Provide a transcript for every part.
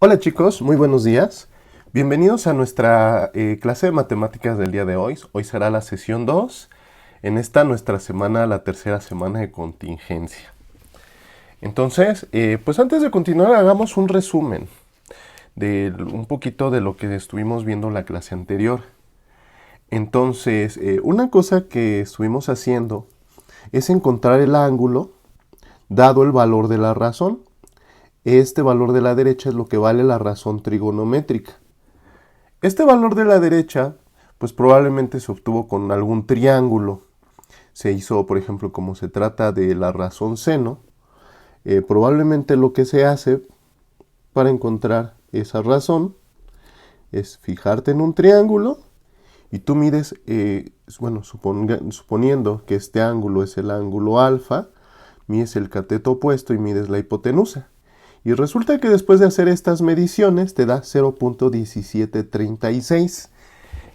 Hola chicos, muy buenos días. Bienvenidos a nuestra clase de matemáticas del día de hoy. Hoy será la sesión 2. En esta nuestra semana, la tercera semana de contingencia. Entonces, pues antes de continuar, hagamos un resumen de un poquito de lo que estuvimos viendo en la clase anterior. Entonces, una cosa que estuvimos haciendo es encontrar el ángulo dado el valor de la razón. Este valor de la derecha es lo que vale la razón trigonométrica. Este valor de la derecha, pues probablemente se obtuvo con algún triángulo. Se hizo, por ejemplo, como se trata de la razón seno, probablemente lo que se hace para encontrar esa razón es fijarte en un triángulo y tú mides, suponiendo que este ángulo es el ángulo alfa, mides el cateto opuesto y mides la hipotenusa. Y resulta que después de hacer estas mediciones te da 0.1736.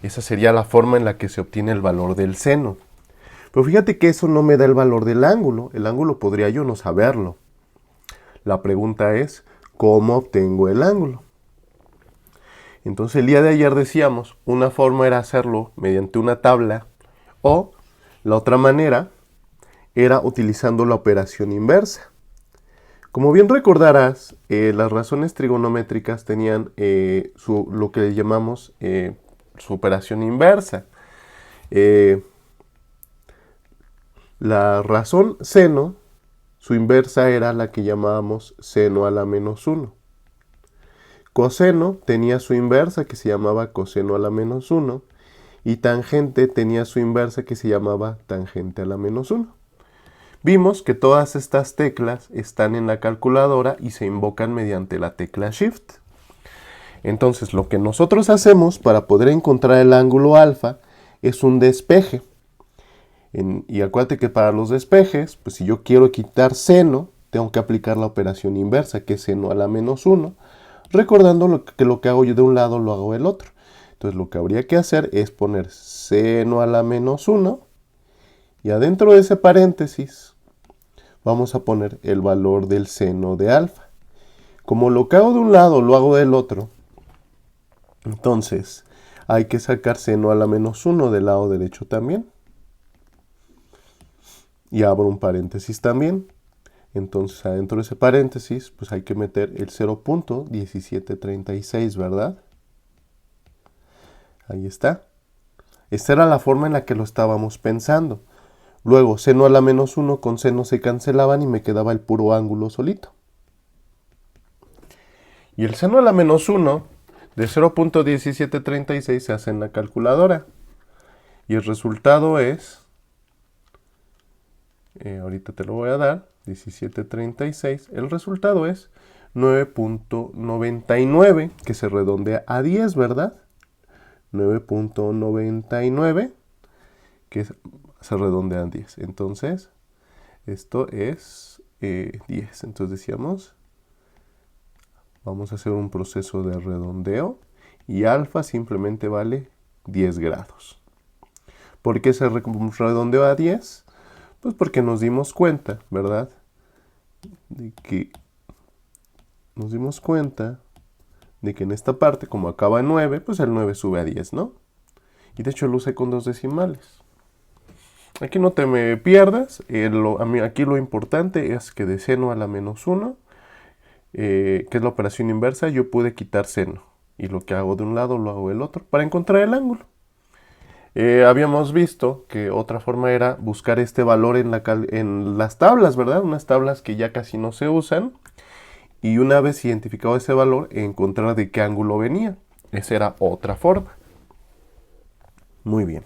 Esa sería la forma en la que se obtiene el valor del seno. Pero fíjate que eso no me da el valor del ángulo. El ángulo podría yo no saberlo. La pregunta es, ¿cómo obtengo el ángulo? Entonces el día de ayer decíamos, una forma era hacerlo mediante una tabla o la otra manera era utilizando la operación inversa. Como bien recordarás, las razones trigonométricas tenían lo que le llamamos su operación inversa. La razón seno, su inversa era la que llamábamos seno a la menos 1. Coseno tenía su inversa que se llamaba coseno a la menos 1. Y tangente tenía su inversa que se llamaba tangente a la menos 1. Vimos que todas estas teclas están en la calculadora y se invocan mediante la tecla Shift. Entonces lo que nosotros hacemos para poder encontrar el ángulo alfa es un despeje. Y acuérdate que para los despejes, pues si yo quiero quitar seno, tengo que aplicar la operación inversa, que es seno a la menos 1, recordando lo que hago yo de un lado lo hago del otro. Entonces lo que habría que hacer es poner seno a la menos 1 y adentro de ese paréntesis vamos a poner el valor del seno de alfa. Como lo que hago de un lado lo hago del otro, entonces hay que sacar seno a la menos 1 del lado derecho también. Y abro un paréntesis también. Entonces adentro de ese paréntesis pues hay que meter el 0.1736, ¿verdad? Ahí está. Esta era la forma en la que lo estábamos pensando. Luego seno a la menos 1 con seno se cancelaban y me quedaba el puro ángulo solito. Y el seno a la menos 1 de 0.1736 se hace en la calculadora. Y el resultado es, ahorita te lo voy a dar, 1736. El resultado es 9.99, que se redondea a 10, ¿verdad? 9.99, que se redondea a 10. Entonces, esto es 10. Entonces decíamos, vamos a hacer un proceso de redondeo y alfa simplemente vale 10 grados. ¿Por qué se redondeó a 10? Pues porque nos dimos cuenta, ¿verdad? De que en esta parte, como acaba en 9, pues el 9 sube a 10, ¿no? Y de hecho lo usé con dos decimales. Aquí no te me pierdas, aquí lo importante es que de seno a la menos 1, que es la operación inversa, yo pude quitar seno. Y lo que hago de un lado lo hago del otro para encontrar el ángulo. Habíamos visto que otra forma era buscar este valor en las tablas, ¿verdad? Unas tablas que ya casi no se usan. Y una vez identificado ese valor, encontrar de qué ángulo venía. Esa era otra forma. Muy bien.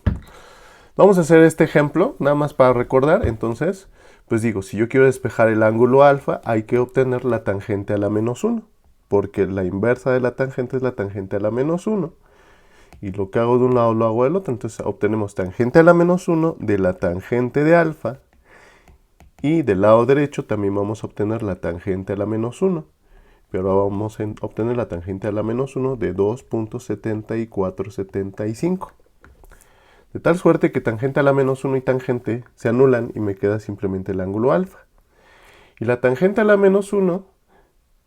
Vamos a hacer este ejemplo, nada más para recordar. Entonces, pues digo, si yo quiero despejar el ángulo alfa, hay que obtener la tangente a la menos 1. Porque la inversa de la tangente es la tangente a la menos 1. Y lo que hago de un lado lo hago del otro. Entonces obtenemos tangente a la menos 1 de la tangente de alfa. Y del lado derecho también vamos a obtener la tangente a la menos 1. Pero ahora vamos a obtener la tangente a la menos 1 de 2.7475. De tal suerte que tangente a la menos 1 y tangente se anulan y me queda simplemente el ángulo alfa. Y la tangente a la menos 1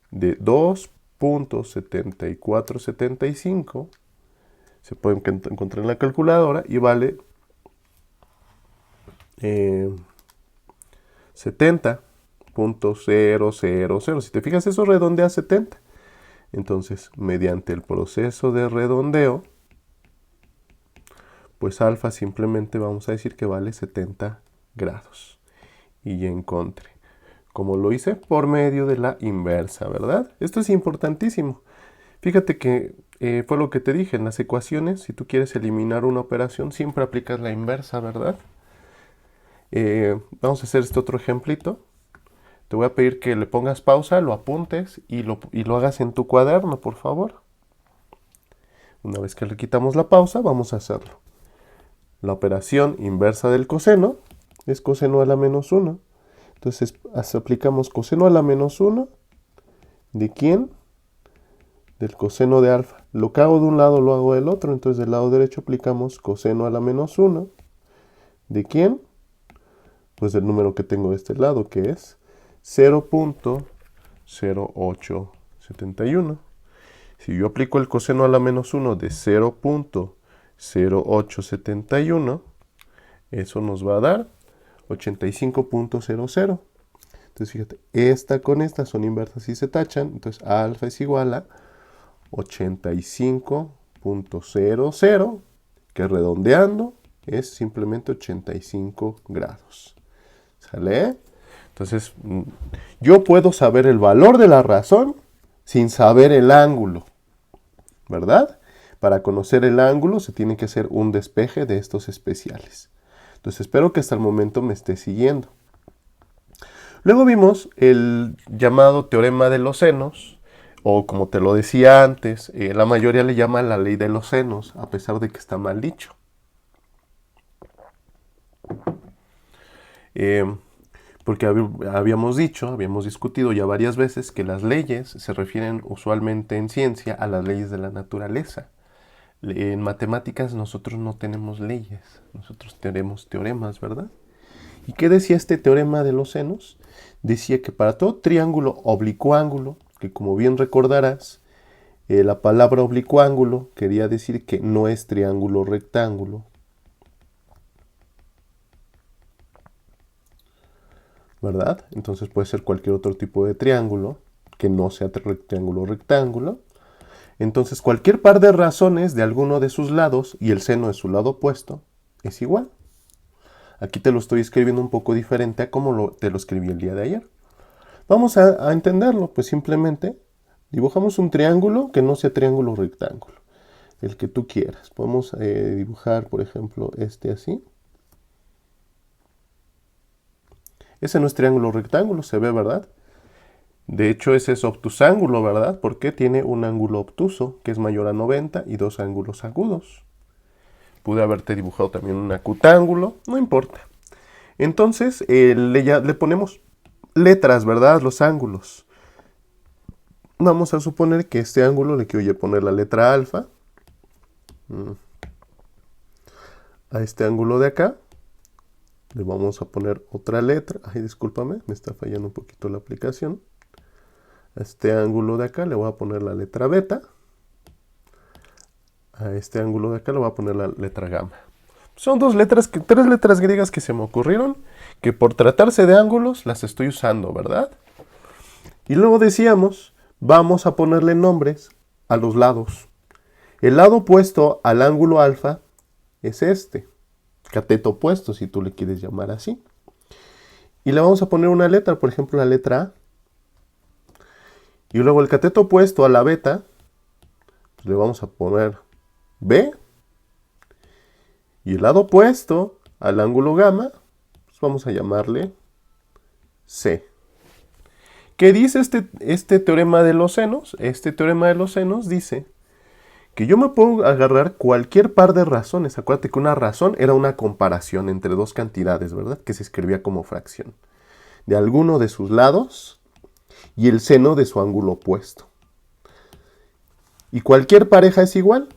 de 2 0.7475. Se puede encontrar en la calculadora y vale 70.000. Si te fijas, eso redondea a 70. Entonces, mediante el proceso de redondeo, pues alfa simplemente vamos a decir que vale 70 grados. Y ya encontré. ¿Cómo lo hice? Por medio de la inversa, ¿verdad? Esto es importantísimo. Fíjate que fue lo que te dije, en las ecuaciones, si tú quieres eliminar una operación, siempre aplicas la inversa, ¿verdad? Vamos a hacer este otro ejemplito. Te voy a pedir que le pongas pausa, lo apuntes y lo hagas en tu cuaderno, por favor. Una vez que le quitamos la pausa, vamos a hacerlo. La operación inversa del coseno es coseno a la menos 1. Entonces aplicamos coseno a la menos 1. ¿De quién? Del coseno de alfa. Lo que hago de un lado lo hago del otro. Entonces del lado derecho aplicamos coseno a la menos 1. ¿De quién? Pues del número que tengo de este lado, que es 0.0871. Si yo aplico el coseno a la menos 1 de 0.0871, eso nos va a dar 85.00. Entonces fíjate, esta con esta son inversas y se tachan. Entonces alfa es igual a 85.00, que redondeando es simplemente 85 grados. ¿Sale? Entonces, yo puedo saber el valor de la razón sin saber el ángulo, ¿verdad? Para conocer el ángulo se tiene que hacer un despeje de estos especiales. Entonces, espero que hasta el momento me esté siguiendo. Luego vimos el llamado teorema de los senos, o como te lo decía antes, la mayoría le llama la ley de los senos, a pesar de que está mal dicho. Porque habíamos discutido ya varias veces que las leyes se refieren usualmente en ciencia a las leyes de la naturaleza. En matemáticas nosotros no tenemos leyes, nosotros tenemos teoremas, ¿verdad? ¿Y qué decía este teorema de los senos? Decía que para todo triángulo oblicuángulo, que como bien recordarás, la palabra oblicuángulo quería decir que no es triángulo rectángulo, ¿verdad? Entonces puede ser cualquier otro tipo de triángulo que no sea rectángulo rectángulo. Entonces cualquier par de razones de alguno de sus lados y el seno de su lado opuesto es igual. Aquí te lo estoy escribiendo un poco diferente a como te lo escribí el día de ayer. Vamos a entenderlo, pues simplemente dibujamos un triángulo que no sea triángulo rectángulo, el que tú quieras. Podemos dibujar, por ejemplo, este así. Ese no es triángulo rectángulo, se ve, ¿verdad? De hecho, ese es obtusángulo, ¿verdad? Porque tiene un ángulo obtuso, que es mayor a 90, y dos ángulos agudos. Pude haberte dibujado también un acutángulo, no importa. Entonces, le ponemos letras, ¿verdad? Los ángulos. Vamos a suponer que este ángulo le quiero poner la letra alfa. A este ángulo de acá le vamos a poner otra letra. Ay, discúlpame, me está fallando un poquito la aplicación. A este ángulo de acá le voy a poner la letra beta. A este ángulo de acá le voy a poner la letra gamma. Son tres letras griegas que se me ocurrieron, que por tratarse de ángulos las estoy usando, ¿verdad? Y luego decíamos, vamos a ponerle nombres a los lados. El lado opuesto al ángulo alfa es este. Cateto opuesto, si tú le quieres llamar así. Y le vamos a poner una letra, por ejemplo la letra A. Y luego el cateto opuesto a la beta, pues le vamos a poner B. Y el lado opuesto al ángulo gamma, pues vamos a llamarle C. ¿Qué dice este teorema de los senos? Este teorema de los senos dice que yo me puedo agarrar cualquier par de razones. Acuérdate que una razón era una comparación entre dos cantidades, ¿verdad? Que se escribía como fracción. De alguno de sus lados y el seno de su ángulo opuesto. Y cualquier pareja es igual.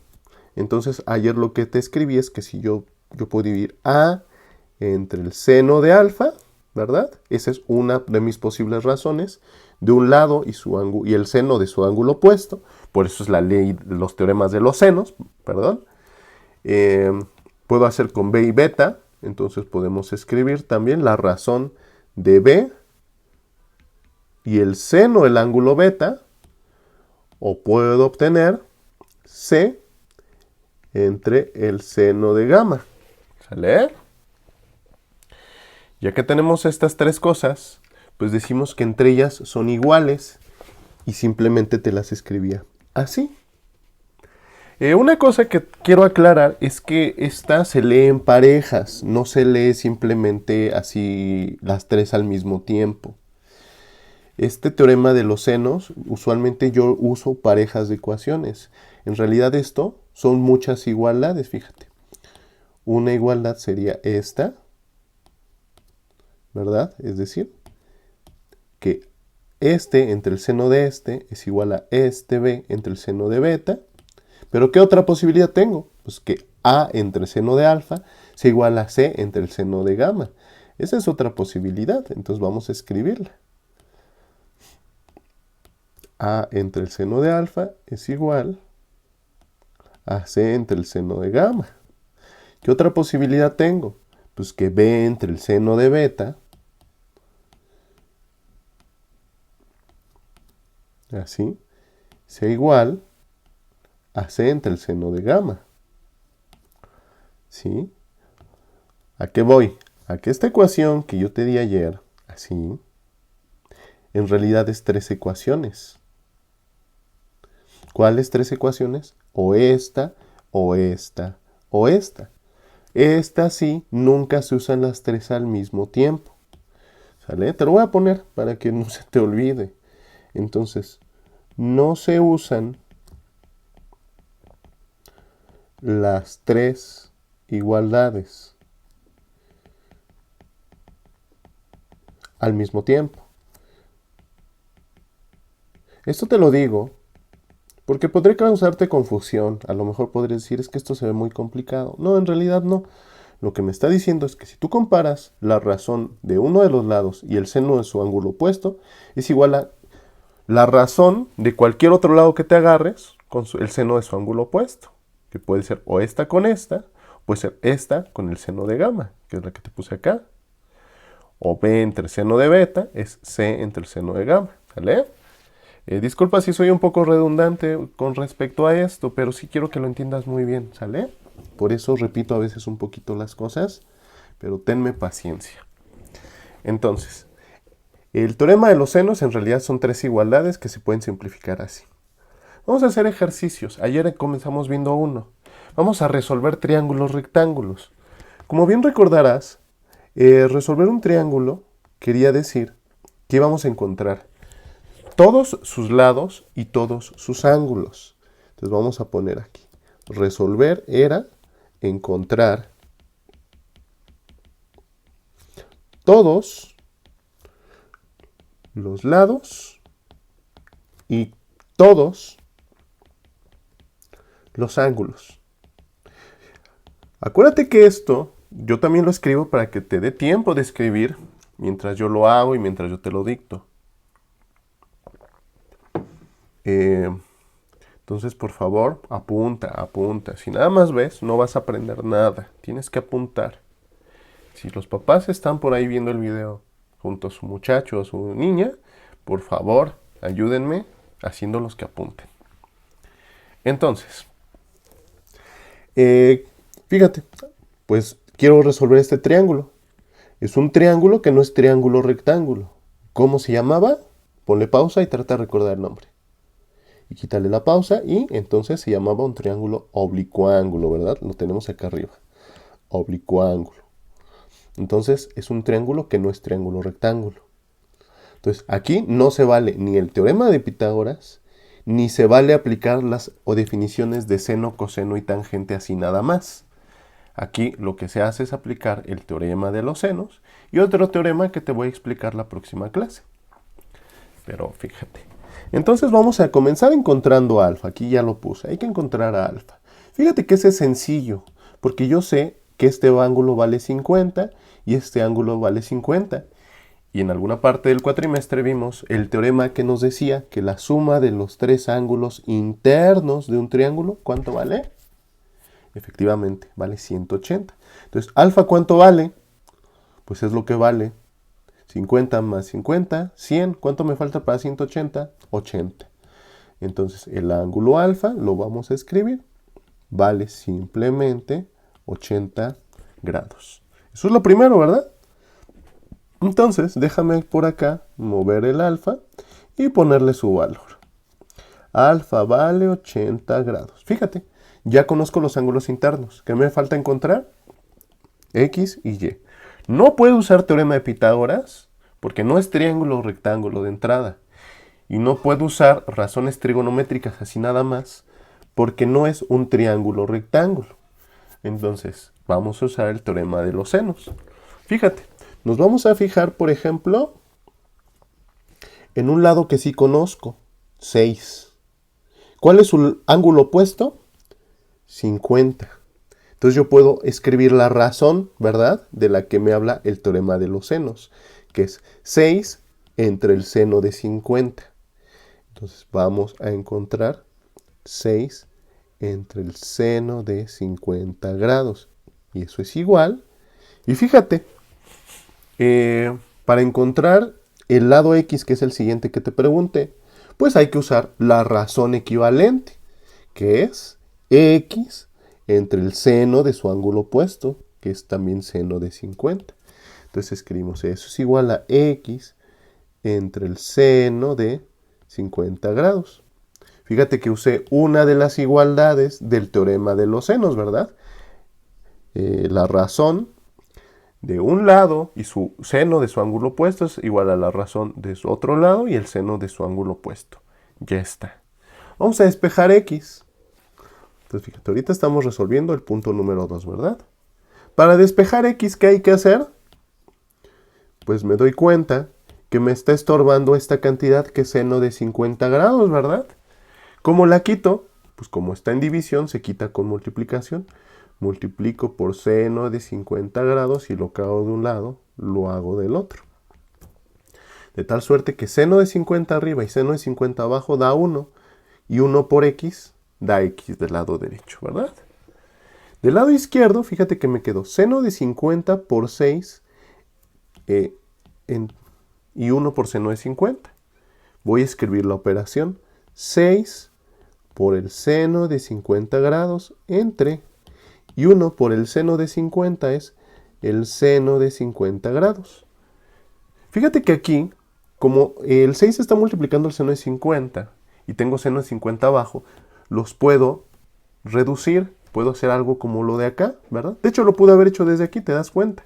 Entonces ayer lo que te escribí es que si yo puedo dividir A entre el seno de alfa ¿verdad? Esa es una de mis posibles razones. De un lado y el seno de su ángulo opuesto. Por eso es la ley de los teoremas de los senos, perdón. Puedo hacer con b y beta. Entonces podemos escribir también la razón de b y el seno del ángulo beta. O puedo obtener c entre el seno de gamma. ¿Sale? Ya que tenemos estas tres cosas, pues decimos que entre ellas son iguales y simplemente te las escribía así. Una cosa que quiero aclarar es que esta se lee en parejas, no se lee simplemente así las tres al mismo tiempo. Este teorema de los senos, usualmente yo uso parejas de ecuaciones. En realidad esto son muchas igualdades, fíjate. Una igualdad sería esta, ¿verdad? Es decir, que este entre el seno de este es igual a este b entre el seno de beta. ¿Pero qué otra posibilidad tengo? Pues que a entre el seno de alfa sea igual a c entre el seno de gamma. Esa es otra posibilidad, entonces vamos a escribirla. A entre el seno de alfa es igual a c entre el seno de gamma. ¿Qué otra posibilidad tengo? Pues que b entre el seno de beta, así, sea igual a c entre el seno de gamma. ¿Sí? ¿A qué voy? A que esta ecuación que yo te di ayer, así, en realidad es tres ecuaciones. ¿Cuáles tres ecuaciones? O esta, o esta, o esta. Esta sí, nunca se usan las tres al mismo tiempo. ¿Sale? Te lo voy a poner para que no se te olvide. Entonces, no se usan las tres igualdades al mismo tiempo. Esto te lo digo porque podría causarte confusión. A lo mejor podrías decir, es que esto se ve muy complicado. No, en realidad no. Lo que me está diciendo es que si tú comparas la razón de uno de los lados y el seno de su ángulo opuesto, es igual a la razón de cualquier otro lado que te agarres con el seno de su ángulo opuesto. Que puede ser o esta con esta, puede ser esta con el seno de gamma, que es la que te puse acá. O b entre el seno de beta es c entre el seno de gamma. ¿Sale? Disculpa si soy un poco redundante con respecto a esto, pero sí quiero que lo entiendas muy bien, ¿sale? Por eso repito a veces un poquito las cosas, pero tenme paciencia. Entonces, el teorema de los senos en realidad son tres igualdades que se pueden simplificar así. Vamos a hacer ejercicios. Ayer comenzamos viendo uno. Vamos a resolver triángulos rectángulos. Como bien recordarás, resolver un triángulo quería decir que íbamos a encontrar todos sus lados y todos sus ángulos. Entonces vamos a poner aquí. Resolver era encontrar todos los lados y todos los ángulos. Acuérdate que esto yo también lo escribo para que te dé tiempo de escribir mientras yo lo hago y mientras yo te lo dicto. Entonces, por favor, apunta, apunta. Si nada más ves, no vas a aprender nada. Tienes que apuntar. Si los papás están por ahí viendo el video junto a su muchacho o su niña, por favor, ayúdenme haciéndolos que apunten. Entonces, fíjate, pues quiero resolver este triángulo. Es un triángulo que no es triángulo rectángulo. ¿Cómo se llamaba? Ponle pausa y trata de recordar el nombre. Y quítale la pausa y entonces se llamaba un triángulo oblicuángulo, ¿verdad? Lo tenemos acá arriba. Oblicuángulo. Entonces es un triángulo que no es triángulo rectángulo. Entonces aquí no se vale ni el teorema de Pitágoras, ni se vale aplicar las definiciones de seno, coseno y tangente así nada más. Aquí lo que se hace es aplicar el teorema de los senos y otro teorema que te voy a explicar la próxima clase. Pero fíjate. Entonces vamos a comenzar encontrando alfa. Aquí ya lo puse. Hay que encontrar a alfa. Fíjate que ese es sencillo, porque yo sé que este ángulo vale 50 y este ángulo vale 50. y en alguna parte del cuatrimestre vimos el teorema que nos decía que la suma de los tres ángulos internos de un triángulo, ¿cuánto vale? Efectivamente, vale 180. Entonces, alfa, ¿cuánto vale? Pues es lo que vale 50 más 50, 100. ¿Cuánto me falta para 180? 80. Entonces, el ángulo alfa lo vamos a escribir. Vale simplemente 80 grados. Eso es lo primero, ¿verdad? Entonces, déjame por acá mover el alfa y ponerle su valor. Alfa vale 80 grados. Fíjate, ya conozco los ángulos internos. ¿Qué me falta encontrar? X y Y. No puedo usar teorema de Pitágoras porque no es triángulo o rectángulo de entrada. Y no puedo usar razones trigonométricas así nada más porque no es un triángulo rectángulo. Entonces, vamos a usar el teorema de los senos. Fíjate, nos vamos a fijar, por ejemplo, en un lado que sí conozco, 6. ¿Cuál es su ángulo opuesto? 50. Entonces yo puedo escribir la razón, ¿verdad?, de la que me habla el teorema de los senos, que es 6 entre el seno de 50. Entonces vamos a encontrar 6 entre el seno de 50 grados. Y eso es igual. Y fíjate, para encontrar el lado X, que es el siguiente que te pregunté, pues hay que usar la razón equivalente, que es X entre el seno de su ángulo opuesto, que es también seno de 50. Entonces escribimos eso es igual a X entre el seno de 50 grados. Fíjate que usé una de las igualdades del teorema de los senos, ¿verdad? La razón de un lado y su seno de su ángulo opuesto es igual a la razón de su otro lado y el seno de su ángulo opuesto. Ya está. Vamos a despejar X. Entonces, fíjate, ahorita estamos resolviendo el punto número 2, ¿verdad? Para despejar X, ¿qué hay que hacer? Pues me doy cuenta que me está estorbando esta cantidad que es seno de 50 grados, ¿verdad? ¿Cómo la quito? Pues como está en división, se quita con multiplicación. Multiplico por seno de 50 grados y lo que hago de un lado, lo hago del otro. De tal suerte que seno de 50 arriba y seno de 50 abajo da 1. Y 1 por X da X del lado derecho, ¿verdad? Del lado izquierdo, fíjate que me quedó seno de 50 por 6 y 1 por seno de 50. Voy a escribir la operación 6 por el seno de 50 grados entre, y 1 por el seno de 50 es el seno de 50 grados. Fíjate que aquí, como el 6 está multiplicando el seno de 50 y tengo seno de 50 abajo, los puedo reducir, puedo hacer algo como lo de acá, ¿verdad? De hecho lo pude haber hecho desde aquí, te das cuenta.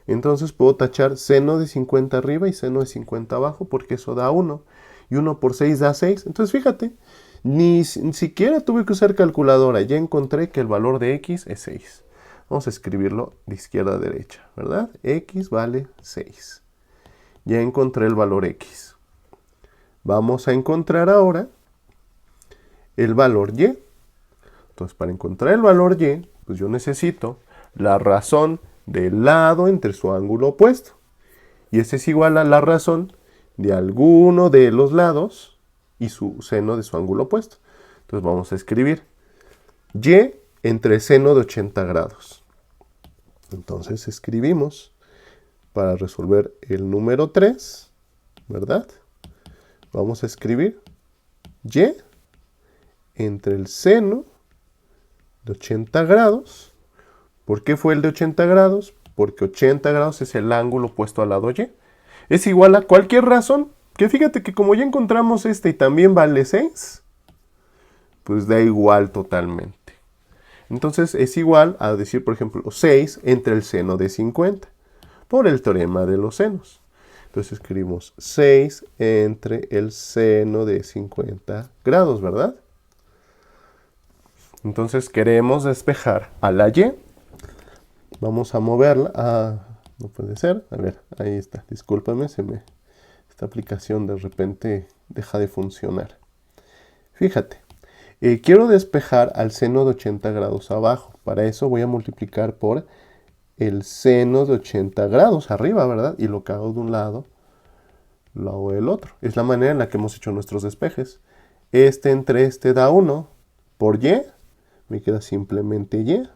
Entonces puedo tachar seno de 50 arriba y seno de 50 abajo porque eso da 1. Y 1 por 6 da 6. Entonces fíjate, ni siquiera tuve que usar calculadora. Ya encontré que el valor de X es 6. Vamos a escribirlo de izquierda a derecha, ¿verdad? X vale 6. Ya encontré el valor X. Vamos a encontrar ahora el valor Y. Entonces para encontrar el valor Y, pues yo necesito la razón del lado entre su ángulo opuesto. Y ese es igual a la razón de alguno de los lados y su seno de su ángulo opuesto. Entonces vamos a escribir Y entre seno de 80 grados. Entonces escribimos para resolver el número 3, ¿verdad? Vamos a escribir Y entre el seno de 80 grados. ¿Por qué fue el de 80 grados? Porque 80 grados es el ángulo opuesto al lado Y. Es igual a cualquier razón. Que fíjate que como ya encontramos este y también vale 6, pues da igual totalmente. Entonces es igual a decir, por ejemplo, 6 entre el seno de 50, por el teorema de los senos. Entonces escribimos 6 entre el seno de 50 grados, ¿verdad? Entonces queremos despejar a la Y. Vamos a moverla. No puede ser. A ver, ahí está. Discúlpame, esta aplicación de repente deja de funcionar. Fíjate. Quiero despejar al seno de 80 grados abajo. Para eso voy a multiplicar por el seno de 80 grados arriba, ¿verdad? Y lo que hago de un lado, lo hago del otro. Es la manera en la que hemos hecho nuestros despejes. Este entre este da 1 por y, me queda simplemente y.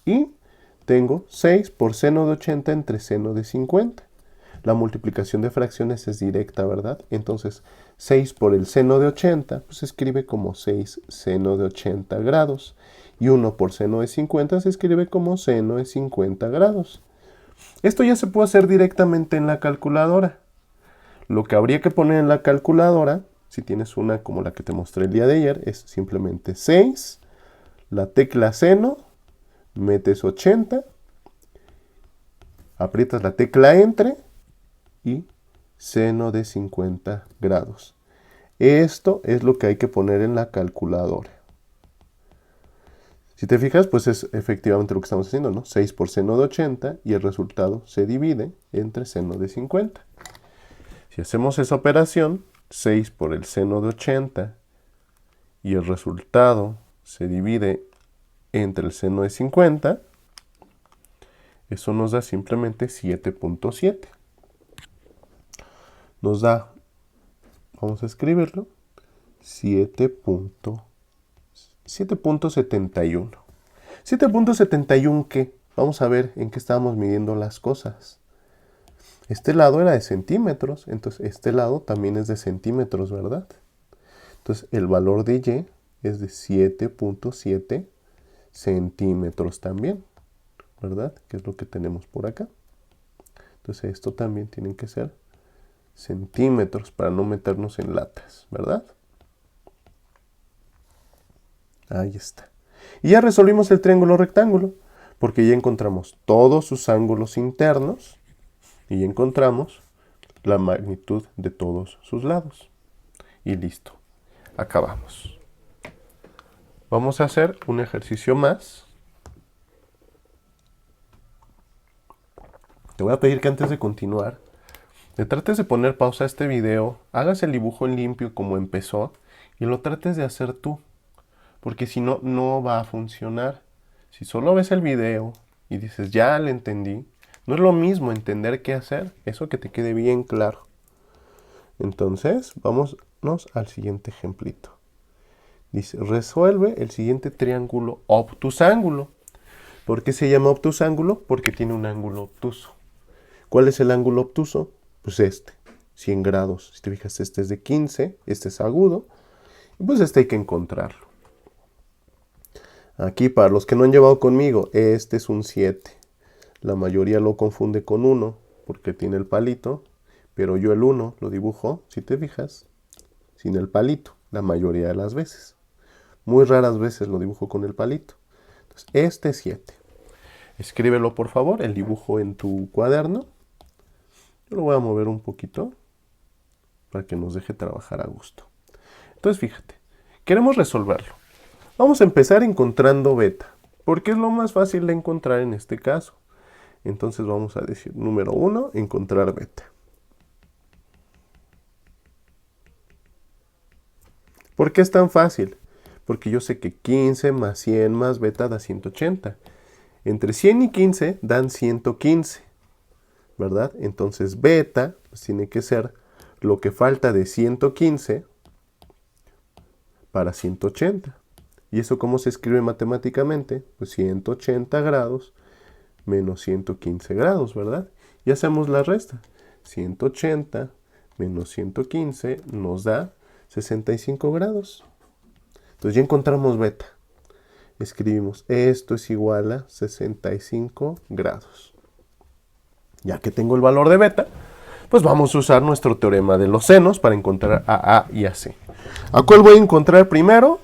Y tengo 6 por seno de 80 entre seno de 50. La multiplicación de fracciones es directa, ¿verdad? Entonces, 6 por el seno de 80, pues se escribe como 6 seno de 80 grados. Y 1 por seno de 50 se escribe como seno de 50 grados. Esto ya se puede hacer directamente en la calculadora. Lo que habría que poner en la calculadora, si tienes una como la que te mostré el día de ayer, es simplemente 6, la tecla seno, metes 80, aprietas la tecla entre y seno de 50 grados. Esto es lo que hay que poner en la calculadora. Si te fijas, pues es efectivamente lo que estamos haciendo, ¿no? 6 por seno de 80 y el resultado se divide entre seno de 50. Si hacemos esa operación, 6 por el seno de 80 y el resultado se divide entre el seno de 50, eso nos da simplemente 7.7. Nos da, vamos a escribirlo, 7.71. 7.71, ¿qué? Vamos a ver en qué estábamos midiendo las cosas. Este lado era de centímetros, entonces este lado también es de centímetros, ¿verdad? Entonces el valor de y es de 7.7 centímetros también, ¿verdad? Que es lo que tenemos por acá. Entonces esto también tiene que ser centímetros para no meternos en latas, ¿verdad? Ahí está. Y ya resolvimos el triángulo rectángulo, porque ya encontramos todos sus ángulos internos y encontramos la magnitud de todos sus lados. Y listo. Acabamos. Vamos a hacer un ejercicio más. Te voy a pedir que antes de continuar, le trates de poner pausa a este video, hagas el dibujo en limpio como empezó y lo trates de hacer tú. Porque si no, no va a funcionar. Si solo ves el video y dices, ya le entendí, no es lo mismo entender qué hacer, eso que te quede bien claro. Entonces, vámonos al siguiente ejemplito. Dice, resuelve el siguiente triángulo obtusángulo. ¿Por qué se llama obtusángulo? Porque tiene un ángulo obtuso. ¿Cuál es el ángulo obtuso? Pues este, 100 grados. Si te fijas, este es de 15, este es agudo, y pues este hay que encontrarlo. Aquí, para los que no han llevado conmigo, este es un 7. La mayoría lo confunde con 1 porque tiene el palito, pero yo el 1 lo dibujo, si te fijas, sin el palito, la mayoría de las veces. Muy raras veces lo dibujo con el palito. Entonces, este es 7. Escríbelo, por favor, el dibujo en tu cuaderno. Yo lo voy a mover un poquito para que nos deje trabajar a gusto. Entonces, fíjate, queremos resolverlo. Vamos a empezar encontrando beta, porque es lo más fácil de encontrar en este caso. Entonces vamos a decir, número 1, encontrar beta. ¿Por qué es tan fácil? Porque yo sé que 15 más 100 más beta da 180. Entre 100 y 15 dan 115, ¿verdad? Entonces beta pues, tiene que ser lo que falta de 115 para 180. ¿Y eso cómo se escribe matemáticamente? Pues 180 grados menos 115 grados, ¿verdad? Y hacemos la resta. 180 menos 115 nos da 65 grados. Entonces ya encontramos beta. Escribimos, esto es igual a 65 grados. Ya que tengo el valor de beta, pues vamos a usar nuestro teorema de los senos para encontrar a A y a C. ¿A cuál voy a encontrar primero?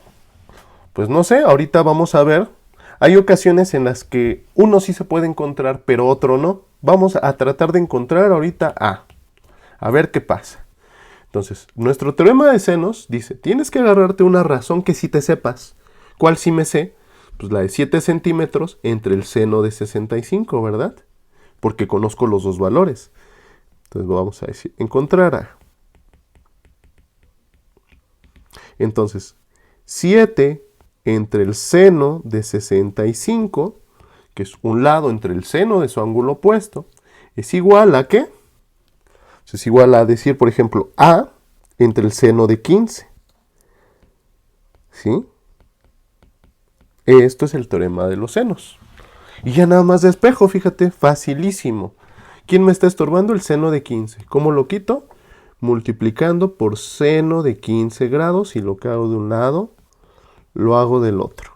Pues no sé, ahorita vamos a ver. Hay ocasiones en las que uno sí se puede encontrar, pero otro no. Vamos a tratar de encontrar ahorita A. A ver qué pasa. Entonces, nuestro teorema de senos dice, tienes que agarrarte una razón que sí te sepas. ¿Cuál sí me sé? Pues la de 7 centímetros entre el seno de 65, ¿verdad? Porque conozco los dos valores. Entonces vamos a decir, encontrar A. Entonces, 7 entre el seno de 65, que es un lado entre el seno de su ángulo opuesto, es igual a ¿qué? Es igual a decir, por ejemplo, A entre el seno de 15. ¿Sí? Esto es el teorema de los senos. Y ya nada más despejo, fíjate, facilísimo. ¿Quién me está estorbando? El seno de 15. ¿Cómo lo quito? Multiplicando por seno de 15 grados, y lo que hago de un lado, lo hago del otro.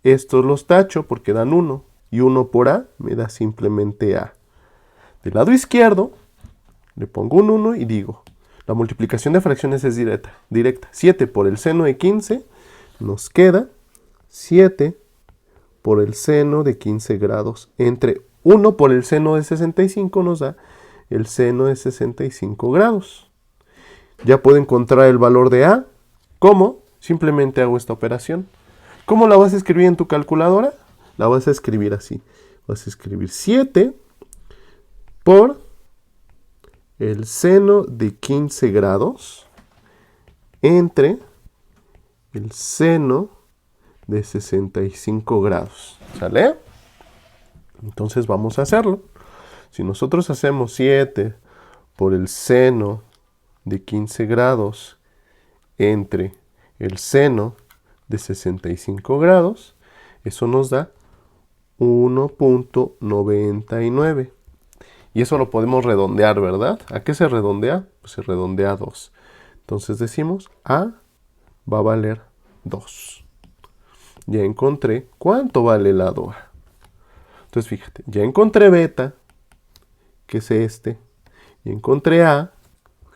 Estos los tacho porque dan 1, y 1 por A me da simplemente A. Del lado izquierdo, le pongo un 1 y digo, la multiplicación de fracciones es directa. 7 por el seno de 15 nos queda 7 por el seno de 15 grados. Entre 1 por el seno de 65 nos da el seno de 65 grados. Ya puedo encontrar el valor de A. ¿Cómo? Simplemente hago esta operación. ¿Cómo la vas a escribir en tu calculadora? La vas a escribir así. Vas a escribir 7 por el seno de 15 grados entre el seno de 65 grados. ¿Sale? Entonces vamos a hacerlo. Si nosotros hacemos 7 por el seno de 15 grados entre el seno de 65 grados, eso nos da 1.99. Y eso lo podemos redondear, ¿verdad? ¿A qué se redondea? Pues se redondea a 2. Entonces decimos A va a valer 2. Ya encontré cuánto vale el lado A. Entonces fíjate, ya encontré beta, que es este. Y encontré A,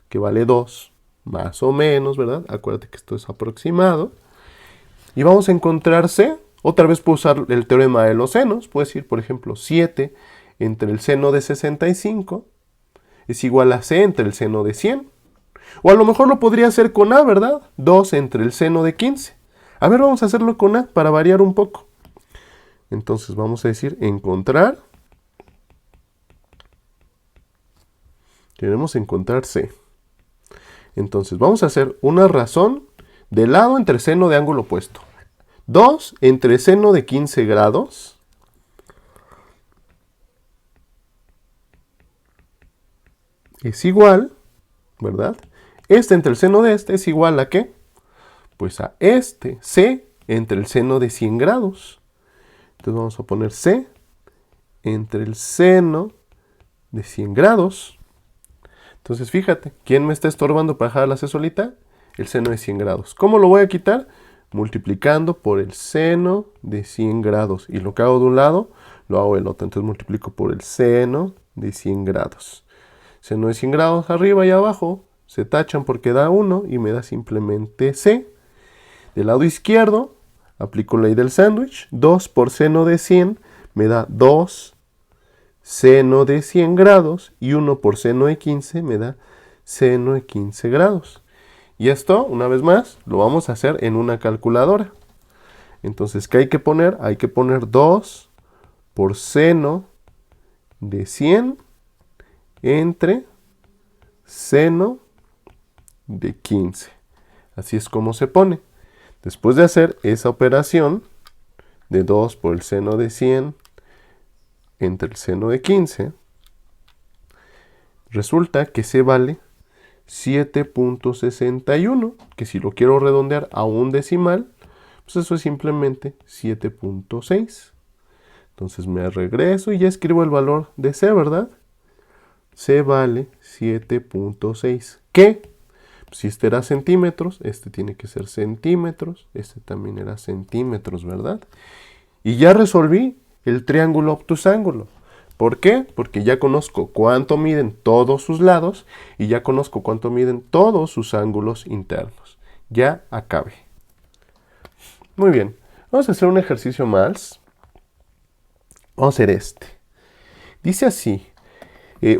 que vale 2, más o menos, ¿verdad? Acuérdate que esto es aproximado. Y vamos a encontrar C. Otra vez puedo usar el teorema de los senos. Puedo decir, por ejemplo, 7 entre el seno de 65 es igual a C entre el seno de 100. O a lo mejor lo podría hacer con A, ¿verdad? 2 entre el seno de 15. A ver, vamos a hacerlo con A para variar un poco. Entonces vamos a decir encontrar. Queremos encontrar C. Entonces vamos a hacer una razón de lado entre seno de ángulo opuesto. 2 entre seno de 15 grados es igual, ¿verdad? Este entre el seno de este es igual a ¿qué? Pues a este, C entre el seno de 100 grados. Entonces vamos a poner C entre el seno de 100 grados. Entonces fíjate, ¿quién me está estorbando para dejar la C solita? El seno de 100 grados. ¿Cómo lo voy a quitar? Multiplicando por el seno de 100 grados. Y lo que hago de un lado, lo hago del otro. Entonces multiplico por el seno de 100 grados. Seno de 100 grados arriba y abajo se tachan porque da 1 y me da simplemente C. Del lado izquierdo, aplico la ley del sándwich. 2 por seno de 100 me da 2 seno de 100 grados. Y 1 por seno de 15 me da seno de 15 grados. Y esto, una vez más, lo vamos a hacer en una calculadora. Entonces, ¿qué hay que poner? Hay que poner 2 por seno de 100 entre seno de 15. Así es como se pone. Después de hacer esa operación de 2 por el seno de 100 entre el seno de 15, resulta que C vale 7.61, que si lo quiero redondear a un decimal, pues eso es simplemente 7.6. Entonces me regreso y ya escribo el valor de C, ¿verdad? C vale 7.6. ¿Qué? Si este era centímetros, este tiene que ser centímetros, este también era centímetros, ¿verdad? Y ya resolví el triángulo obtusángulo. ¿Por qué? Porque ya conozco cuánto miden todos sus lados y ya conozco cuánto miden todos sus ángulos internos. Ya acabé. Muy bien, vamos a hacer un ejercicio más. Vamos a hacer este. Dice así,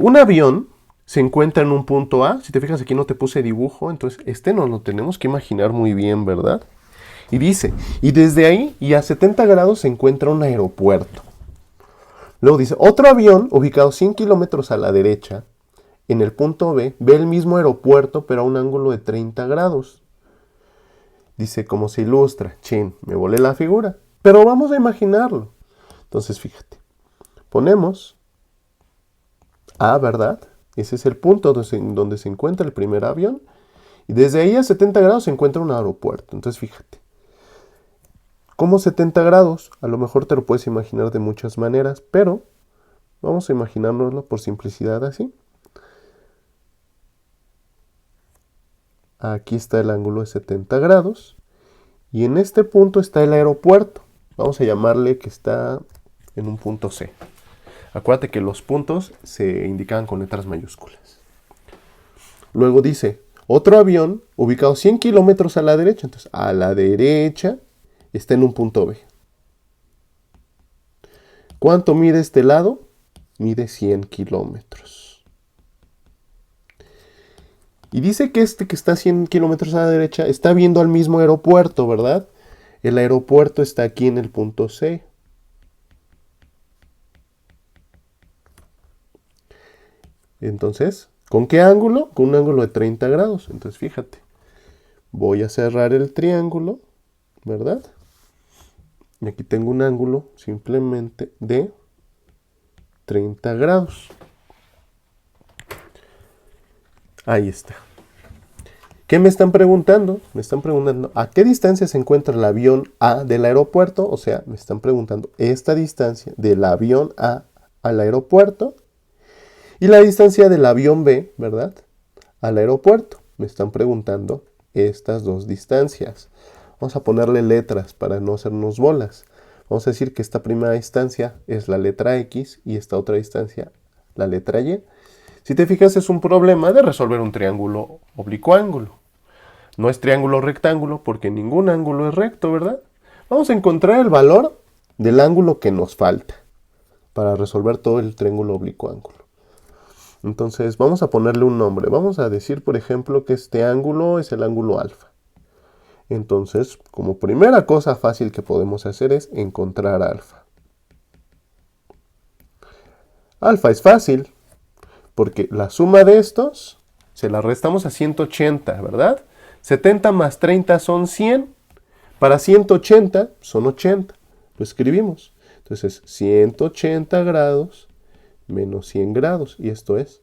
un avión se encuentra en un punto A. Si te fijas, aquí no te puse dibujo, entonces este nos lo tenemos que imaginar muy bien, ¿verdad? Y dice, y desde ahí y a 70 grados se encuentra un aeropuerto. Luego dice, otro avión ubicado 100 kilómetros a la derecha, en el punto B, ve el mismo aeropuerto pero a un ángulo de 30 grados. Dice, ¿cómo se ilustra? Chin, me volé la figura. Pero vamos a imaginarlo. Entonces, fíjate. ponemos A, ¿verdad? Ese es el punto donde se encuentra el primer avión. Y desde ahí a 70 grados se encuentra un aeropuerto. Entonces fíjate. ¿Cómo 70 grados? A lo mejor te lo puedes imaginar de muchas maneras, pero vamos a imaginárnoslo por simplicidad así. Aquí está el ángulo de 70 grados. Y en este punto está el aeropuerto. Vamos a llamarle que está en un punto C. Acuérdate que los puntos se indican con letras mayúsculas. Luego dice, otro avión ubicado 100 kilómetros a la derecha. Entonces, a la derecha está en un punto B. ¿Cuánto mide este lado? Mide 100 kilómetros. Y dice que este que está a 100 kilómetros a la derecha está viendo al mismo aeropuerto, ¿verdad? El aeropuerto está aquí en el punto C. Entonces, ¿con qué ángulo? Con un ángulo de 30 grados. Entonces, fíjate. Voy a cerrar el triángulo, ¿verdad? Y aquí tengo un ángulo simplemente de 30 grados. Ahí está. ¿Qué me están preguntando? Me están preguntando a qué distancia se encuentra el avión A del aeropuerto. O sea, me están preguntando esta distancia del avión A al aeropuerto y la distancia del avión B, ¿verdad? Al aeropuerto. Me están preguntando estas dos distancias. Vamos a ponerle letras para no hacernos bolas. Vamos a decir que esta primera distancia es la letra X y esta otra distancia la letra Y. Si te fijas, es un problema de resolver un triángulo oblicuo-ángulo. No es triángulo rectángulo porque ningún ángulo es recto, ¿verdad? Vamos a encontrar el valor del ángulo que nos falta para resolver todo el triángulo oblicuo-ángulo. Entonces vamos a ponerle un nombre. Vamos a decir, por ejemplo, que este ángulo es el ángulo alfa. Entonces, como primera cosa fácil que podemos hacer es encontrar alfa. Alfa es fácil, porque la suma de estos se la restamos a 180, ¿verdad? 70 más 30 son 100. Para 180 son 80. Lo escribimos. Entonces, 180 grados menos 100 grados. Y esto es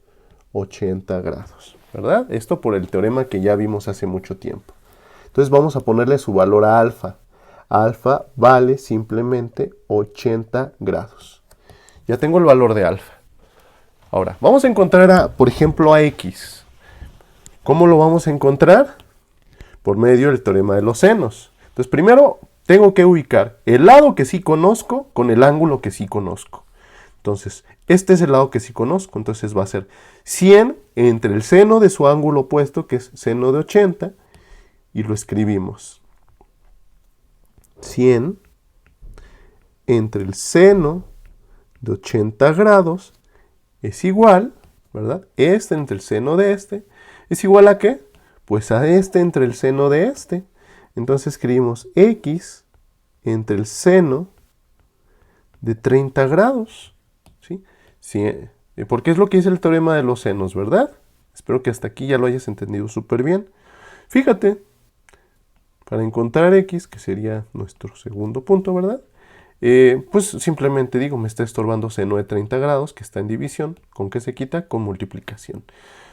80 grados, ¿verdad? Esto por el teorema que ya vimos hace mucho tiempo. Entonces vamos a ponerle su valor a alfa. Alfa vale simplemente 80 grados. Ya tengo el valor de alfa. Ahora, vamos a encontrar, por ejemplo, a X. ¿Cómo lo vamos a encontrar? Por medio del teorema de los senos. Entonces, primero tengo que ubicar el lado que sí conozco con el ángulo que sí conozco. Entonces, este es el lado que sí conozco. Entonces va a ser 100 entre el seno de su ángulo opuesto, que es seno de 80, y lo escribimos. 100 entre el seno de 80 grados es igual, ¿verdad? Este entre el seno de este es igual ¿a qué? Pues a este entre el seno de este. Entonces escribimos X entre el seno de 30 grados. ¿Sí? Porque es lo que dice el teorema de los senos, ¿verdad? Espero que hasta aquí ya lo hayas entendido súper bien. Fíjate, para encontrar X, que sería nuestro segundo punto, ¿verdad? Pues simplemente digo, me está estorbando seno de 30 grados, que está en división. ¿Con qué se quita? Con multiplicación.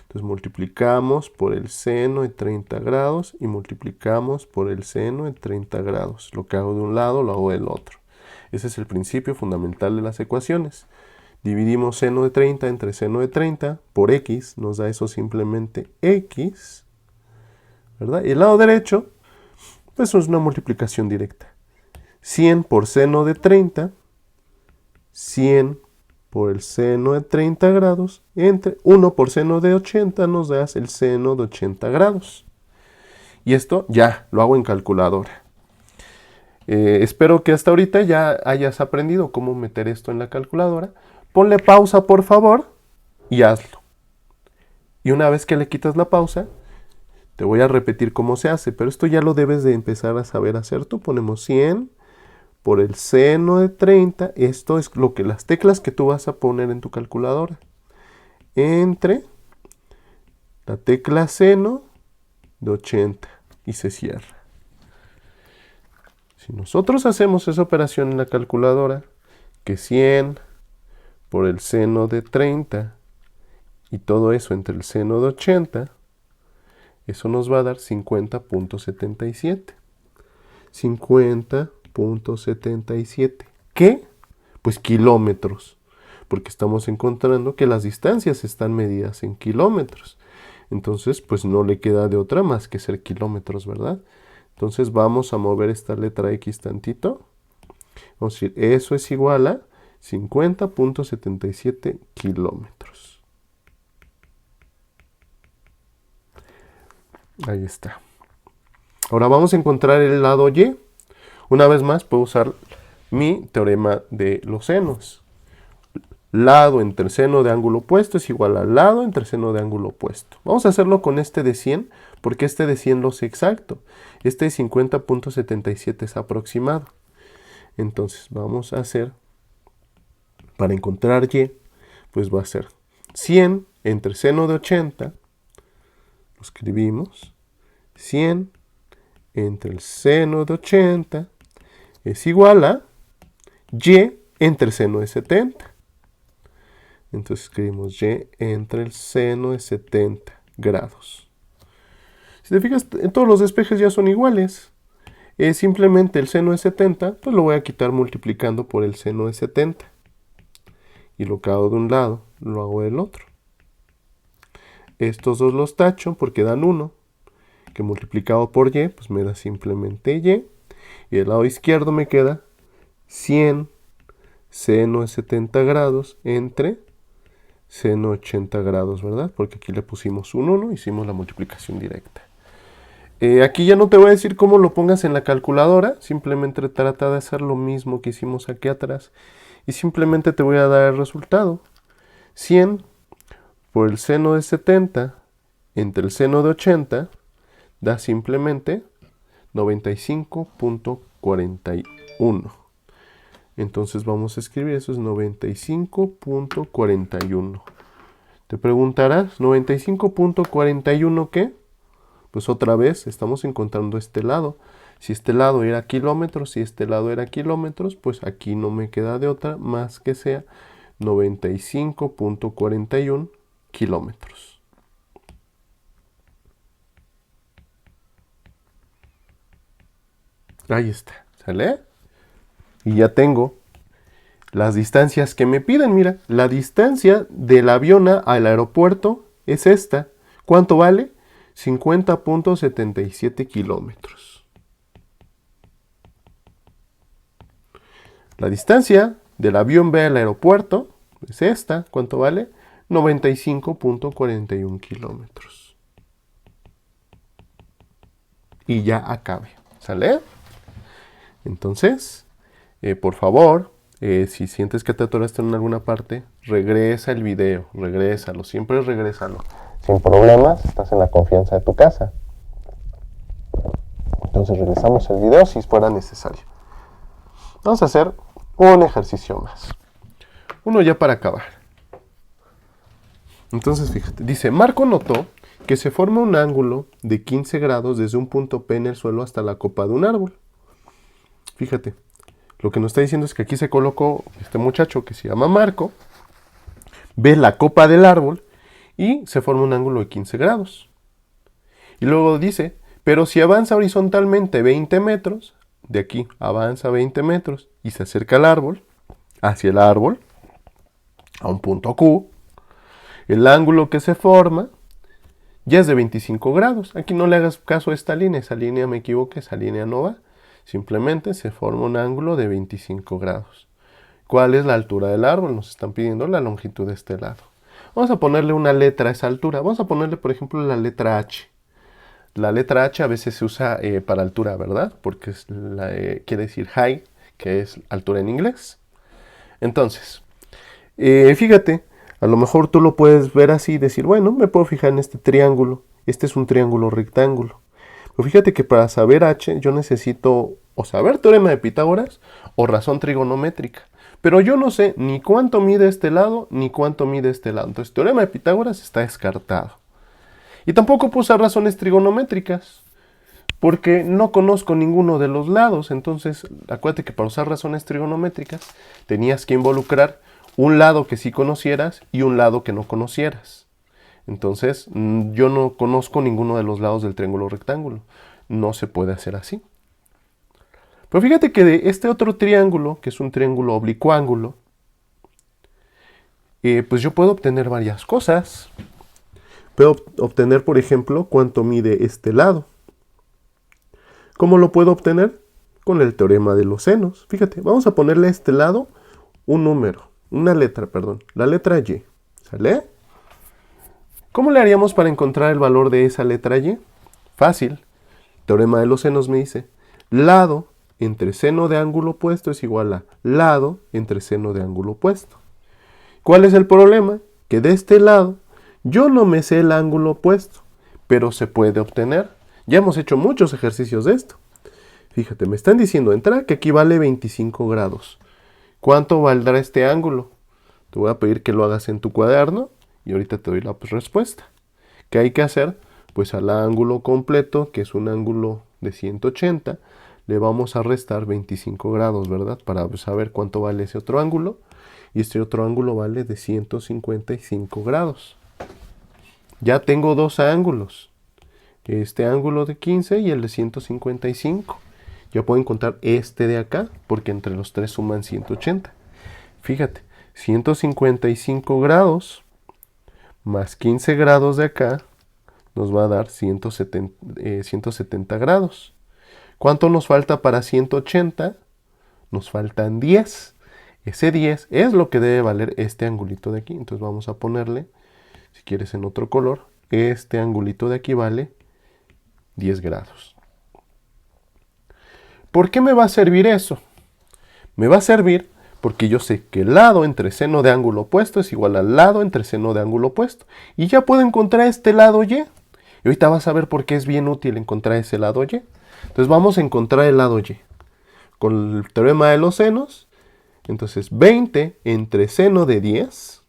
Entonces multiplicamos por el seno de 30 grados y multiplicamos por el seno de 30 grados. Lo que hago de un lado, lo hago del otro. Ese es el principio fundamental de las ecuaciones. Dividimos seno de 30 entre seno de 30 por X, nos da eso simplemente X, ¿verdad? Y el lado derecho, pues es una multiplicación directa. 100 por seno de 30, 100 por el seno de 30 grados, entre 1 por seno de 80 nos da el seno de 80 grados. Y esto ya lo hago en calculadora. Espero que hasta ahorita ya hayas aprendido cómo meter esto en la calculadora. Ponle pausa, por favor, y hazlo. Y una vez que le quitas la pausa, te voy a repetir cómo se hace, pero esto ya lo debes de empezar a saber hacer tú. Ponemos 100 por el seno de 30, esto es lo que las teclas que tú vas a poner en tu calculadora, entre la tecla seno de 80 y se cierra. Si nosotros hacemos esa operación en la calculadora, que 100 por el seno de 30 y todo eso entre el seno de 80, eso nos va a dar 50.77. 50.77. ¿Qué? Pues kilómetros, porque estamos encontrando que las distancias están medidas en kilómetros. Entonces, pues no le queda de otra más que ser kilómetros, ¿verdad? Entonces vamos a mover esta letra X tantito. Vamos a decir, eso es igual a 50.77 kilómetros. Ahí está. Ahora vamos a encontrar el lado Y. Una vez más puedo usar mi teorema de los senos. Lado entre seno de ángulo opuesto es igual al lado entre seno de ángulo opuesto. Vamos a hacerlo con este de 100, porque este de 100 lo sé exacto. Este de 50.77 es aproximado. Entonces vamos a hacer, para encontrar Y, pues va a ser 100 entre seno de 80, lo escribimos, 100 entre el seno de 80 es igual a Y entre el seno de 70. Entonces escribimos Y entre el seno de 70 grados. Si te fijas, todos los despejes ya son iguales. Es simplemente el seno de 70, pues lo voy a quitar multiplicando por el seno de 70. Y lo que hago de un lado, lo hago del otro. Estos dos los tacho porque dan 1, que multiplicado por Y, pues me da simplemente Y. Y del lado izquierdo me queda 100 seno de 70 grados entre seno 80 grados, ¿verdad? Porque aquí le pusimos un 1, hicimos la multiplicación directa. Aquí ya no te voy a decir cómo lo pongas en la calculadora, simplemente trata de hacer lo mismo que hicimos aquí atrás y simplemente te voy a dar el resultado. 100 por el seno de 70 entre el seno de 80 da simplemente 95.41. Entonces vamos a escribir, eso es 95.41. Te preguntarás, ¿95.41 qué? Pues otra vez estamos encontrando este lado. Si este lado era kilómetros, si este lado era kilómetros, pues aquí no me queda de otra más que sea 95.41 kilómetros. Ahí está, ¿sale? Y ya tengo las distancias que me piden. Mira, la distancia del avión al aeropuerto es esta. ¿Cuánto vale? 50.77 kilómetros. La distancia del avión B al aeropuerto es esta. ¿Cuánto vale? 95.41 kilómetros. Y ya acabe. ¿Sale? Entonces, por favor, si sientes que te atoraste en alguna parte, regresa el video, regrésalo, siempre regrésalo. Sin problemas, estás en la confianza de tu casa. Entonces regresamos el video si fuera necesario. Vamos a hacer un ejercicio más. Uno ya para acabar. Entonces fíjate, dice, Marco notó que se forma un ángulo de 15 grados desde un punto P en el suelo hasta la copa de un árbol. Fíjate, lo que nos está diciendo es que aquí se colocó este muchacho que se llama Marco, ve la copa del árbol y se forma un ángulo de 15 grados. Y luego dice, pero si avanza horizontalmente 20 metros, de aquí avanza 20 metros y se acerca al árbol, hacia el árbol, a un punto Q, el ángulo que se forma ya es de 25 grados. Aquí no le hagas caso a esta línea, esa línea me equivoqué, esa línea no va. Simplemente se forma un ángulo de 25 grados. ¿Cuál es la altura del árbol? Nos están pidiendo la longitud de este lado. Vamos a ponerle una letra a esa altura. Vamos a ponerle, por ejemplo, la letra H. La letra H a veces se usa para altura, ¿verdad? Porque quiere decir height, que es altura en inglés. Entonces, fíjate, a lo mejor tú lo puedes ver así y decir, bueno, me puedo fijar en este triángulo. Este es un triángulo rectángulo. Pero fíjate que para saber H yo necesito o saber teorema de Pitágoras o razón trigonométrica. Pero yo no sé ni cuánto mide este lado ni cuánto mide este lado. Entonces teorema de Pitágoras está descartado. Y tampoco puedo usar razones trigonométricas porque no conozco ninguno de los lados. Entonces acuérdate que para usar razones trigonométricas tenías que involucrar un lado que sí conocieras y un lado que no conocieras. Entonces, yo no conozco ninguno de los lados del triángulo rectángulo. No se puede hacer así. Pero fíjate que de este otro triángulo, que es un triángulo oblicuángulo, pues yo puedo obtener varias cosas. Puedo obtener, por ejemplo, cuánto mide este lado. ¿Cómo lo puedo obtener? Con el teorema de los senos. Fíjate, vamos a ponerle a este lado un número, una letra, perdón, la letra Y. ¿Sale? ¿Cómo le haríamos para encontrar el valor de esa letra Y? Fácil. Teorema de los senos me dice, lado entre seno de ángulo opuesto es igual a lado entre seno de ángulo opuesto. ¿Cuál es el problema? Que de este lado yo no me sé el ángulo opuesto, pero se puede obtener. Ya hemos hecho muchos ejercicios de esto. Fíjate, me están diciendo entrada que aquí vale 25 grados. ¿Cuánto valdrá este ángulo? Te voy a pedir que lo hagas en tu cuaderno y ahorita te doy la respuesta. ¿Qué hay que hacer? Pues al ángulo completo, que es un ángulo de 180, le vamos a restar 25 grados, ¿verdad? Para saber cuánto vale ese otro ángulo. Y este otro ángulo vale de 155 grados. Ya tengo dos ángulos. Este ángulo de 15 y el de 155. Ya puedo encontrar este de acá, porque entre los tres suman 180. Fíjate, 155 grados más 15 grados de acá nos va a dar 170 grados. ¿Cuánto nos falta para 180? Nos faltan 10. Ese 10 es lo que debe valer este angulito de aquí. Entonces vamos a ponerle, si quieres en otro color, este angulito de aquí vale 10 grados. ¿Por qué me va a servir eso? Me va a servir porque yo sé que el lado entre seno de ángulo opuesto es igual al lado entre seno de ángulo opuesto. Y ya puedo encontrar este lado Y. Y ahorita vas a ver por qué es bien útil encontrar ese lado Y. Entonces vamos a encontrar el lado Y. Con el teorema de los senos, entonces 20 entre seno de 10.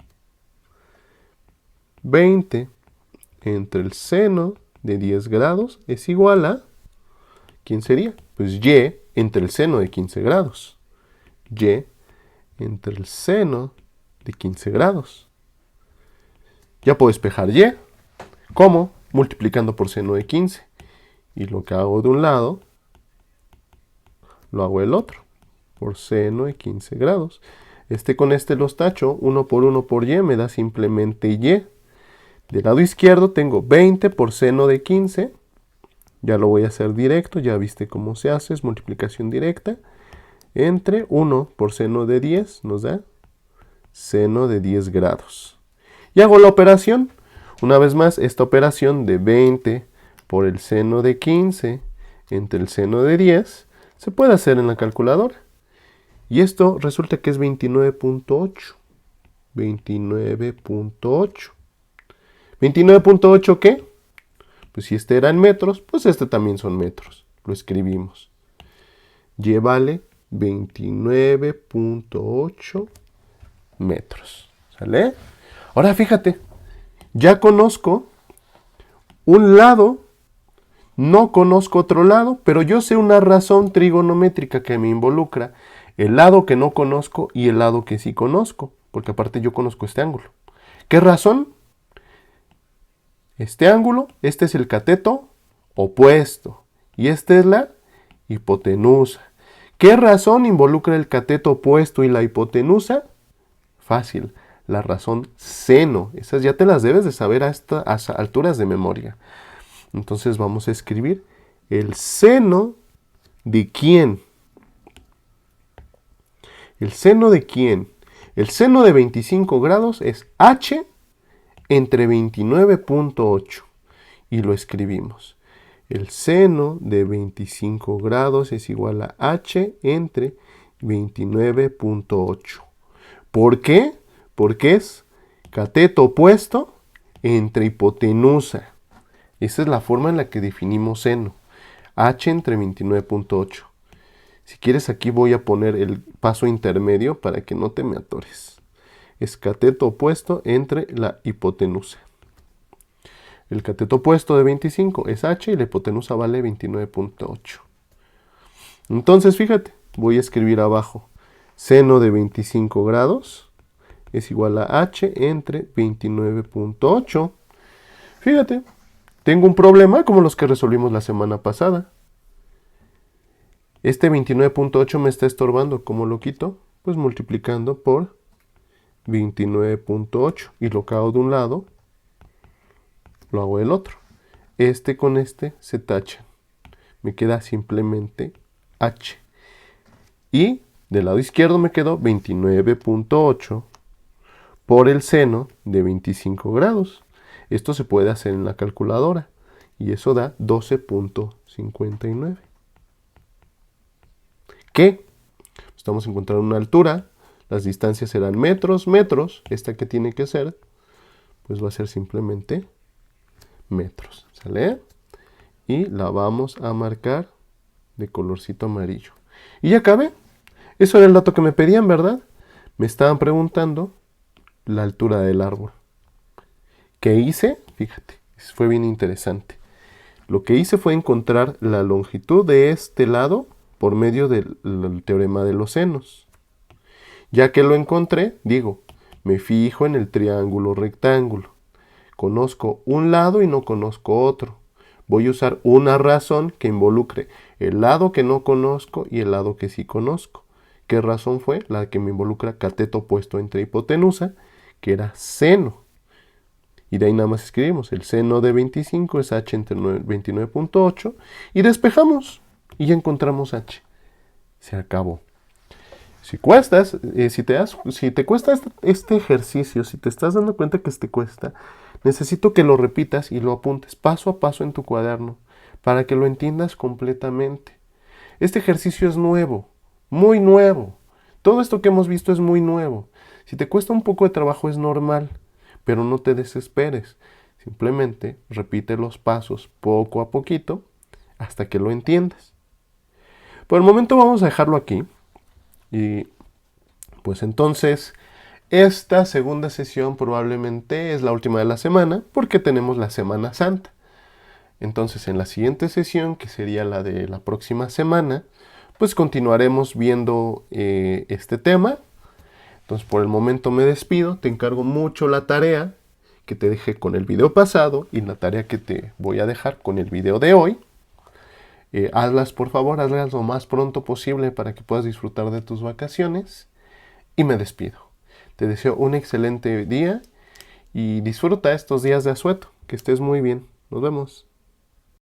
20 entre el seno de 10 grados es igual a, ¿quién sería? Pues Y entre el seno de 15 grados. Y entre el seno de 15 grados. Ya puedo despejar Y. ¿Cómo? Multiplicando por seno de 15. Y lo que hago de un lado, lo hago del otro. Por seno de 15 grados. Con este los tacho. 1 por Y me da simplemente Y. Del lado izquierdo tengo 20 por seno de 15. Ya lo voy a hacer directo. Ya viste cómo se hace. Es multiplicación directa. Entre 1 por seno de 10 nos da seno de 10 grados. Y hago la operación. Una vez más, esta operación de 20 por el seno de 15 entre el seno de 10 se puede hacer en la calculadora. Y esto resulta que es 29.8. 29.8. ¿29.8 qué? Pues si este era en metros, pues este también son metros. Lo escribimos. Y vale 29.8 metros. ¿Sale? Ahora fíjate, ya conozco un lado, no conozco otro lado, pero yo sé una razón trigonométrica que me involucra el lado que no conozco y el lado que sí conozco, porque aparte yo conozco este ángulo. ¿Qué razón? Este ángulo, este es el cateto opuesto y esta es la hipotenusa. ¿Qué razón involucra el cateto opuesto y la hipotenusa? Fácil, la razón seno. Esas ya te las debes de saber a estas alturas de memoria. Entonces vamos a escribir el seno de quién. ¿El seno de quién? El seno de 25 grados es h entre 29.8 y lo escribimos. El seno de 25 grados es igual a h entre 29.8. ¿Por qué? Porque es cateto opuesto entre hipotenusa. Esa es la forma en la que definimos seno. H entre 29.8. Si quieres aquí voy a poner el paso intermedio para que no te me atores. Es cateto opuesto entre la hipotenusa. El cateto opuesto de 25 es h y la hipotenusa vale 29.8. Entonces fíjate, voy a escribir abajo seno de 25 grados es igual a h entre 29.8. Fíjate, tengo un problema como los que resolvimos la semana pasada. Este 29.8 me está estorbando. ¿Cómo lo quito? Pues multiplicando por 29.8 y lo que hago de un lado, lo hago del otro. Este con este se tachan. Me queda simplemente h. Y del lado izquierdo me quedó 29.8 por el seno de 25 grados. Esto se puede hacer en la calculadora y eso da 12.59. ¿Qué? Estamos encontrando una altura, las distancias serán metros, esta que tiene que ser, pues va a ser simplemente metros, ¿sale? Y la vamos a marcar de colorcito amarillo. Y ya acabé. Eso era el dato que me pedían, ¿verdad? Me estaban preguntando la altura del árbol. ¿Qué hice? Fíjate, fue bien interesante. Lo que hice fue encontrar la longitud de este lado por medio del teorema de los senos. Ya que lo encontré, digo, me fijo en el triángulo rectángulo. Conozco un lado y no conozco otro. Voy a usar una razón que involucre el lado que no conozco y el lado que sí conozco. ¿Qué razón fue? La que me involucra cateto opuesto entre hipotenusa, que era seno. Y de ahí nada más escribimos, el seno de 25 es h entre 29.8 y despejamos y ya encontramos h. Se acabó. Si te cuesta este ejercicio, si te estás dando cuenta que te cuesta, necesito que lo repitas y lo apuntes paso a paso en tu cuaderno para que lo entiendas completamente. Este ejercicio es nuevo, muy nuevo. Todo esto que hemos visto es muy nuevo. Si te cuesta un poco de trabajo es normal, pero no te desesperes. Simplemente repite los pasos poco a poquito hasta que lo entiendas. Por el momento vamos a dejarlo aquí. Y pues entonces, esta segunda sesión probablemente es la última de la semana porque tenemos la Semana Santa. Entonces, en la siguiente sesión, que sería la de la próxima semana, pues continuaremos viendo este tema. Entonces, por el momento me despido. Te encargo mucho la tarea que te dejé con el video pasado y la tarea que te voy a dejar con el video de hoy. Hazlas, por favor, hazlas lo más pronto posible para que puedas disfrutar de tus vacaciones. Y me despido. Te deseo un excelente día y disfruta estos días de asueto. Que estés muy bien. Nos vemos.